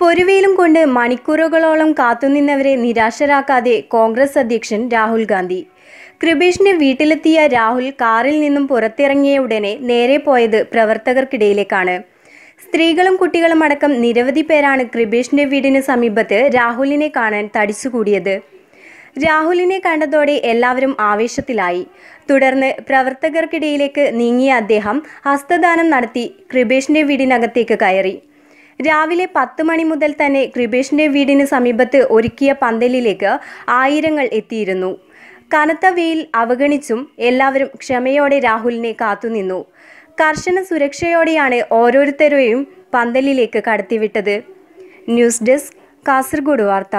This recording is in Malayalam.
പൊരുവേലും കൊണ്ട് മണിക്കൂറുകളോളം കാത്തുനിന്നവരെ നിരാശരാക്കാതെ കോൺഗ്രസ് അധ്യക്ഷൻ രാഹുൽ ഗാന്ധി. കൃപേഷിന്റെ വീട്ടിലെത്തിയ രാഹുൽ കാറിൽ നിന്നും പുറത്തിറങ്ങിയ ഉടനെ നേരെ പോയത് പ്രവർത്തകർക്കിടയിലേക്കാണ്. സ്ത്രീകളും കുട്ടികളും അടക്കം നിരവധി പേരാണ് കൃപേഷിന്റെ വീടിന് സമീപത്ത് രാഹുലിനെ കാണാൻ തടിച്ചുകൂടിയത്. രാഹുലിനെ കണ്ടതോടെ എല്ലാവരും ആവേശത്തിലായി. തുടർന്ന് പ്രവർത്തകർക്കിടയിലേക്ക് നീങ്ങിയ അദ്ദേഹം ഹസ്തദാനം നടത്തി കൃപേഷിന്റെ വീടിനകത്തേക്ക് കയറി. രാവിലെ 10 മണി മുതൽ തന്നെ കൃപേഷിന്റെ വീടിന് സമീപത്ത് ഒരുക്കിയ പന്തലിലേക്ക് ആയിരങ്ങൾ എത്തിയിരുന്നു. കനത്ത വെയിൽ അവഗണിച്ചും എല്ലാവരും ക്ഷമയോടെ രാഹുലിനെ കാത്തുനിന്നു. കർശന സുരക്ഷയോടെയാണ് ഓരോരുത്തരെയും പന്തലിലേക്ക് കടത്തിവിട്ടത്. ന്യൂസ് ഡെസ്ക്, കാസർഗോഡ് വാർത്ത.